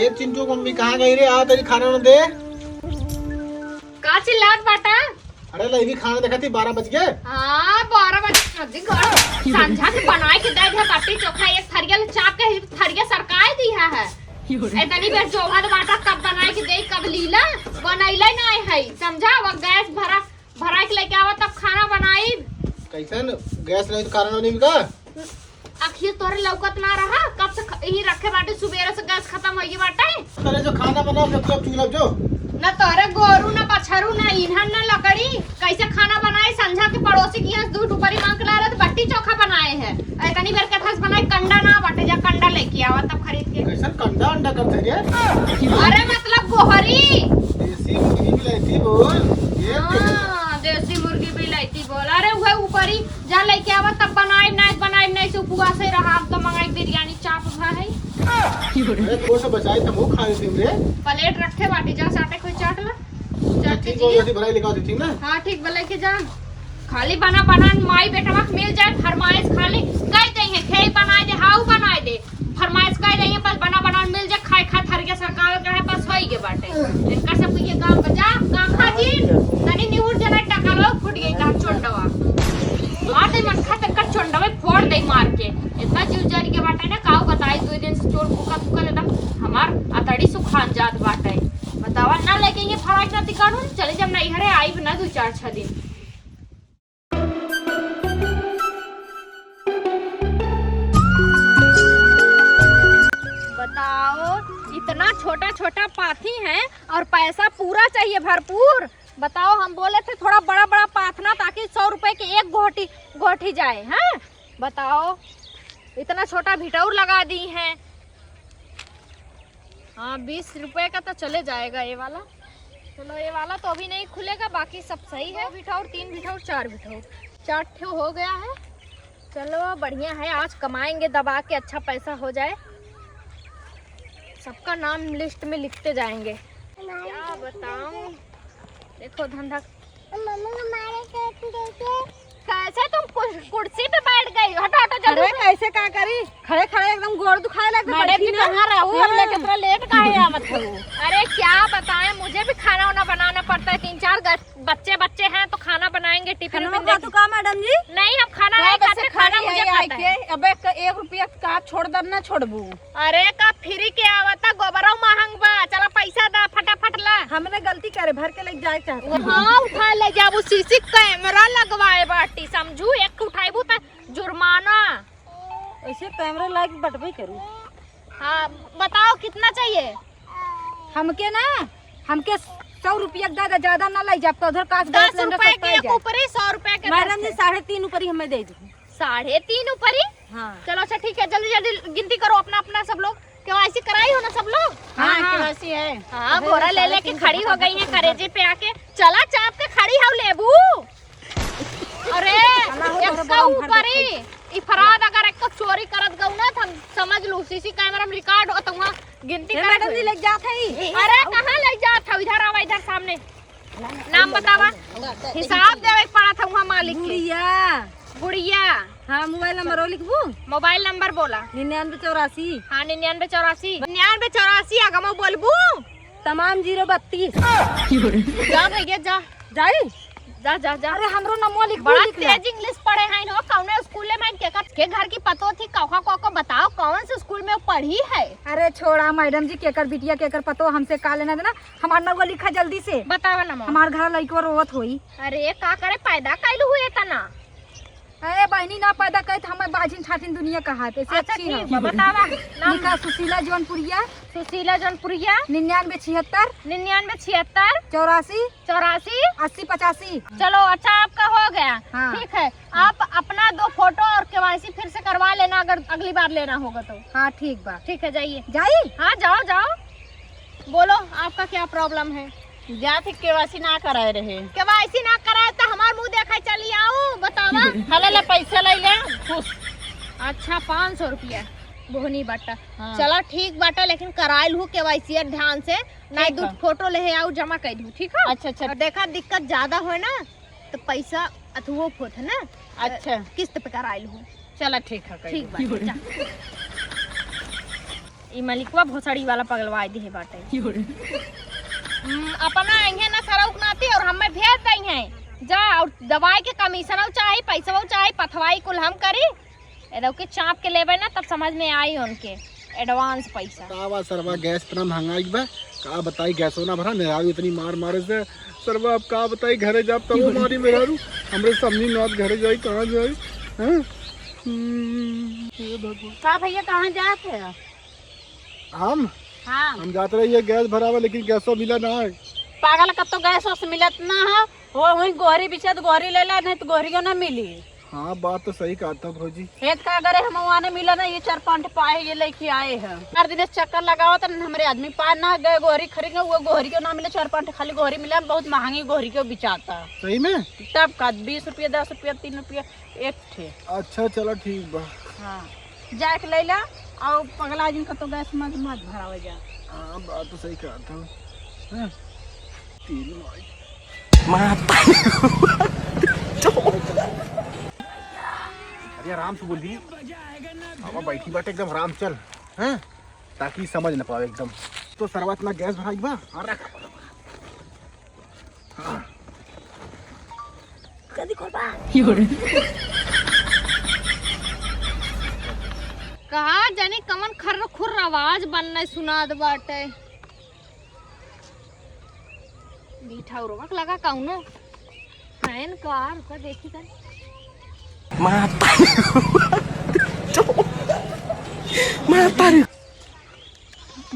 ये चिंटू मम्मी कहाँ गई रे? आ तेरी खाना न दे। का चिल्लात बाटा? अरे लईवी खाना देखा थी 12 बज गए। हाँ 12 बजे संझा के बनाए के दे दिया बाटी चोखा एक थरिया चाप के थरिया सरकाए दिया है। इतनी बेर जोहा बाटा कब बनाए के दे कब लीला बनैले नहीं है समझा। वो गैस भरा के लेके आवा तब खाना बनाई। कैसन गैस नहीं तो कारण नहीं का? आखिर तोरे लौकत ना रहा कब से यही रखे बाटे सुबेरे से गैस खत्म हो गई बाटे। तेरे जो खाना बनाओ जब चूल्हा जो न तोरे गोरू न बछरू न ईंधन न लकड़ी कैसे खाना बनाए। संझा के पड़ोसी की दूध ऊपर ही मांग ला रहे बट्टी चोखा बनाए हैं। इतनी बेर के फंस बनाए कंडा ना बाटे जा कंडा लेके आवा तब खरीद के। कैसन कंडा अंडा करते रे? अरे मतलब गोहरी देसी मुर्गी भी लाती बोल। देसी मुर्गी भी लाती बोल। अरे वह ऊपर ही जा लेके आवा तब बनाए नहीं से उपवास से रहा। अब तो मंगाई बिरयानी चाप है। अरे थोड़ा सा बचाए तो वो खा लेती रे। प्लेट रखे बाटी जा साटे कोई चाट ला ठीक है भराई लिखा दी थी ना। हाँ ठीक बोले के जा खाली बना माई बेटा मिल जाए फरमाइश खाली कह दे खे बनाए दे हाउ बनाए दे फरमाइश कह दे बस बना मिल जाए खाए खा थर के सरकार के है बस होई के बाटे। इनका सब ये काम बजा काका जी तनी निहुर जना टका लो फुट गई ता चोंडवा आते मन खा तक चोंडवा फोड़ दे मार के इतना जीव जारी के बाटे ना काऊ बताई 2 दिन से चोर भूखा एकदम हमार अतड़ी सुखान जात बाटे। बतावा ना लेके ये फराक ना दिखाऊं चले जब नहीं हरे आई भी ना 2-4-6 दिन। बताओ इतना छोटा पाथी है और पैसा पूरा चाहिए भरपूर। बताओ हम बोले थे थोड़ा बड़ा पाथना ताकि 100 रुपए की एक गोठी जाए हैं। बताओ इतना छोटा भिटौर लगा दी है। हाँ 20 रुपए का तो चले जाएगा ये वाला। चलो ये वाला तो अभी नहीं खुलेगा बाकी सब सही है। 2 भिठौर 3 भिठौर 4 भिठौर 4 ठो हो गया है। चलो बढ़िया है आज कमाएंगे दबा के अच्छा पैसा हो जाए। सबका नाम लिस्ट में लिखते जाएंगे। क्या बताऊं देखो धंधा कैसे तुम कुर्सी पे बैठ गई। हटो जल्दी। कैसे क्या करी खड़े एकदम गोड़ दुखाए लगे। मैडम जी कहाँ रहूं अब लेके थोड़ा लेट का है मत करो। अरे क्या बताएं मुझे भी खाना वाना बनाना पड़ता है। 3-4 बच्चे हैं तो खाना बनाएंगे टिफिन में दे। तो का मैडम जी नहीं हम खाना नहीं खाते खाना मुझे खाता है। अबे 1 रुपया का छोड़ दर ना छोड़बू। अरे का फ्री के आवता गोबरों महंग बा चला पैसा दा फटाफट ला। हमने गलती करे भर के लेके जाए चाहते। हाँ उठा ले जाबू सीसी कैमरा लगवाए बाटी समझू एक उठाइबू त जुर्माना। ऐसे कैमरा लाइक बटबे करू। हाँ बताओ कितना चाहिए हमके 100 रुपया ज्यादा ना ले जा उधर काश 10 रुपए के ऊपर 100 रुपए के मैडम जी 3.5 ऊपर ही हमें दे दो। 3.5 ऊपर ही। हाँ चलो अच्छा ठीक है जल्दी गिनती करो अपना सब लोग। केवाईसी कराई हो ना सब लोग? हाँ केवाईसी है। हाँ बोरा ले के खड़ी हो गई है करेजे पे आके। चला चाप के खड़ी हो लेबू। अरे इसका ऊपर ही इफराद अगर एक चोरी करत गऊ ना हम समझ लू सीसी कैमरा में रिकॉर्ड हो तो वहाँ गिनती कर। मैडम जी लेके जात है। अरे कहाँ ले जात है? इधर आवा इधर सामने नाम बतावा हिसाब देवे पड़ा था वहाँ मालिक गुड़िया। हाँ मोबाइल नंबर लिखबू। मोबाइल नंबर बोला 9984। हाँ 9984 आगमा बोलबू तमाम 032। जा भैया जा जा। अरे हमरो नंबर लिख बड़ा तेज इंग्लिश पढ़े हैं नो कौन स्कूल में के घर की पतो थी को बताओ कौन से स्कूल में पढ़ी है। अरे छोड़ा मैडम जी केकर बिटिया केकर पतो हमसे का लेना देना। हमार नंबर लिखा जल्दी से बतावा ना हमार घर लइको रोवत होई। अरे का करे पैदा कैलू हुए तना। अरे बहनी ना पैदा करे हम बाजिन ठाठिन दुनिया कहा पे से अच्छा अच्छी है। ठीक है बतावा नाम। लिखा सुशीला जौनपुरिया 9976 84 80 85। चलो अच्छा आपका हो गया। हाँ। ठीक है आप अपना 2 फोटो और केवाईसी फिर से करवा लेना अगर अगली बार लेना होगा तो। हाँ ठीक बा। ठीक है जाइए। हाँ जाओ बोलो आपका क्या प्रॉब्लम है? जाति केवाईसी ना कराए रहे। केवाईसी ना कराए तो हमार मुंह देखा चली आओ बतावा। हले पैसा ले ले। अच्छा 500 रुपया बोहनी बाटा। हाँ। चलो ठीक बाटा लेकिन कराइल हूँ केवाईसी ध्यान से नहीं 2 फोटो ले आओ जमा कर दूँ ठीक है। अच्छा और देखा दिक्कत ज्यादा हो ना तो पैसा अथवो होत है ना। अच्छा किस्त पे कराइल हूँ। चला ठीक है ठीक बाटा। ई मलिकवा भोसड़ी वाला पगलवाई दी बाटे अपना आएंगे ना सड़क नाती और हमें भेज दई हैं जा और दवाई के कमीशन चाहिए पैसा चाहिए पथवाई कुल हम करी एदो के चाप के लेबे ना तब समझ में आई उनके एडवांस पैसा कावा सरवा गैस इतना महंगाई बा का बताई गैसो ना भरा मेरा इतनी मार मारे से सरवा अब का बताई घरे जाब तब मारी मेरा हमरे सामने नाथ घरे जाई कहां जाई हैं ये भगवान का भैया कहाँ जाते हैं? हम हाँ जाते रहिए गैस भरावा लेकिन गैसो मिला ना है पागल कब तो गैस वैस मिलत ना है वो वही गोहरी बिछा तो गोहरी ले ला नहीं तो गोहरियो ना मिली। हाँ बात तो सही कहा था भौजी खेत का अगर हम वहाँ ने मिला ना ये 4-5 पाए ये लेके आए हैं हर दिन चक्कर लगाओ तो हमारे आदमी पार ना गए गोहरी खरीदे वो गोहरी को ना मिले 4-5 खाली गोहरी मिला बहुत महंगी गोहरी को बिचाता सही में तब का 20 रुपया 10 रुपया 3 रुपया एक थे। अच्छा चलो ठीक बा हाँ जाके ले ला और पगला जिन का तो गैस मत भरावे जा। हाँ बात तो सही कहा था हैं? तीन भाई अरे आराम से बोली अब बैठी बाटे एकदम आराम चल हैं ताकि समझ ना पावे एकदम तो सरवा इतना गैस भराई बा हाँ रख हाँ जल्दी खोल बा कहा जाने कमन खर खुर आवाज बनने सुनाद बाटे बीठा रोक लगा कौनो फैन कार का देखी कर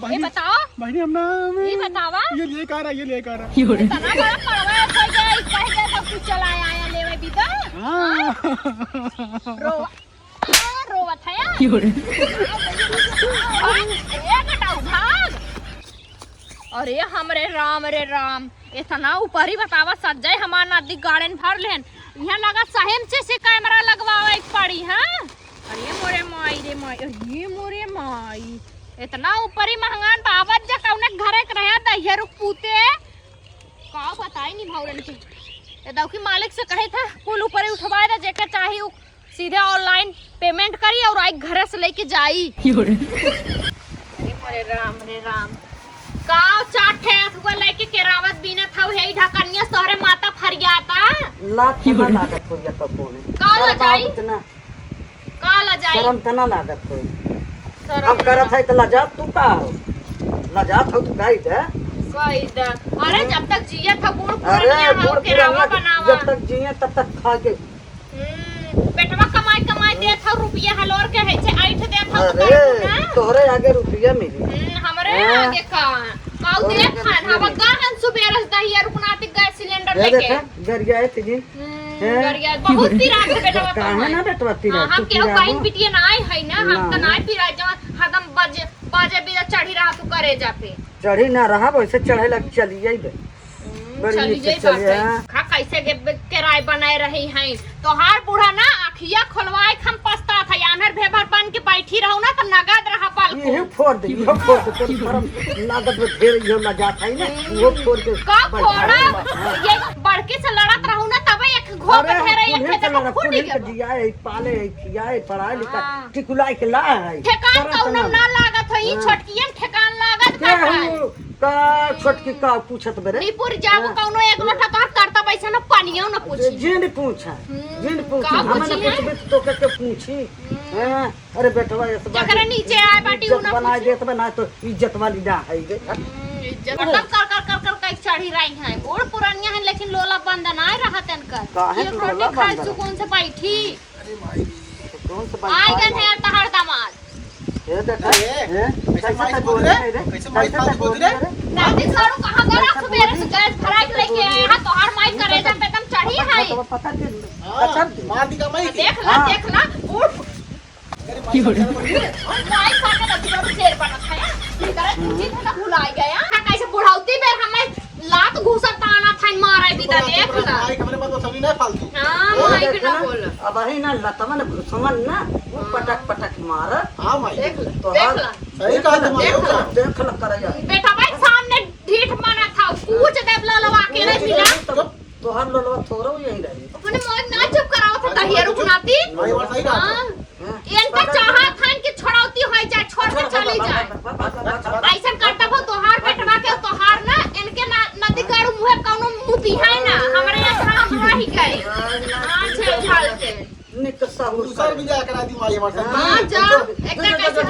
ये बताओ भाई हम ना ये बतावा ये लेकर आ रहा तना बड़ा पड़वा हो गया कह दे सब कुछ चलाया आया लेवे भी तो हाँ रोवत है भाग अरे हमरे राम रे राम इतना ऊपर ही बतावा सज्जय हमार नदी गार्डन भर लेन यहाँ लगा सहम से कैमरा लगवावे पड़ी है अरे मोरे माई रे माई ये मोरे माई इतना ऊपर ही महंगान बाबत जा कौने घरे के रहे दहिया रुक पूते का बताई नहीं भौरन के ये दौकी मालिक से कहे था कुल ऊपर ही उठवाए दे जेकर चाही सीधे ऑनलाइन पेमेंट करी और आई घरे से लेके जाई अरे राम रे राम का चाटे हुआ लेके केरावत बिना था हे ढकनिया तोहरे माता फरियाता लाख ना लागत हो या तो कोने का ला जाई इतना का ला जाई शर्म तना लागत हो हम करत है तो लजा तू का हो लजा तो तू गाई दे सही द अरे जब तक जिया था बूढ़ अरे पुरानिया हो बूढ़ केरावा पुराना बनावा जब तक जिए तब तक खा के पेटवा कमाई दे था रुपया हलोर के है से ऐठ दे था अरे तोहरे आगे रुपया मिली हमरे आगे का काउ देख खान हम गाहन सुबेरस दहिया रुकनाती गैस सिलेंडर ये लेके देखा गरिया है तिजी गरिया बहुत पिरा के बेटा काहे ना बेटवा तिरा हम केहू कहीं बिटिया ना आई है ना हम त ना पिरा जमा हदम बाजे बिना चढ़ी रहा तू करे जा पे चढ़ी ना रहा वैसे चढ़े लग चली जाई बे चली जाई बाटे खा कैसे किराए बनाए रही हैं तो हर बूढ़ा ना अखिया खोलवाए हम पछता था यानर भेबर बन के बैठी रहू ना तो नगद रहा पाल ये फोड़ दे तो शर्म लागत में ढेर यो लगा था ना वो फोड़ के का फोड़ा ये बड़के से लड़त रहू ना तब एक घोप घेरे एक खेत को फूट गया जिया है पाले है खिया है पढ़ाई लिखा टिकुलाई के ला है ठेकान कौनो ना लागत है ई छोटकियन ठेकान लागत का छोटकी का पूछत बेरे नीपुर जाबो कौनो एक लोटा तोर करता पैसा ना पानियो ना पूछी जिन पूछा हमने पूछबे तो के पूछी हां अरे बेटवा ये सब जकरा नीचे आए बाटी उ ना बना देत बना तो इज्जत वाली ना है इज्जत कर कई चढ़ी रही है बूढ़ पुरानिया है लेकिन लोला बंद ना रहा तनकर ये रोटी खाए सुकून से बैठी अरे भाई कौन से आई गन है तहर दामाद ये देखा कैसे बोल रहे रे कैसे माइक फालतू बोल रहे दादी सारू कहां गरा सुबेरे से गैस भराई लेके आए हां तोहर माई करे जब पे तुम चढ़ी है तो पता के अच्छा मार दी का माइक देख ला बूढ़ माई खाने लगी तो शेर बना खाया इधर चीज ना भुलाई गया कैसे बुढ़ाउती बेर हमें लात घुसत ताना था मारे भी देख ला माइक हमरे पास सभी ना फालतू हां माइक ना बोल अब ही ना लतवन घुसमन ना वो पटक मार हां माइक देख ला सही कहा तुम देख ल कर जा बेटा भाई सामने ढीठ माना था पूछ देवला लवा के नहीं मिला तो हर लोलवा थोरो यही रही अपने मोय ना चुप कराओ था दहिया रुकनाती भाई बात सही कहा इनका चाहा था कि छोड़ौती हो जाए छोड़ के चली जाए जाए हाँ छे उछाल के निक साहू दूसर भी जा करा दी माई हमारे साथ हाँ जा एकदम कैसे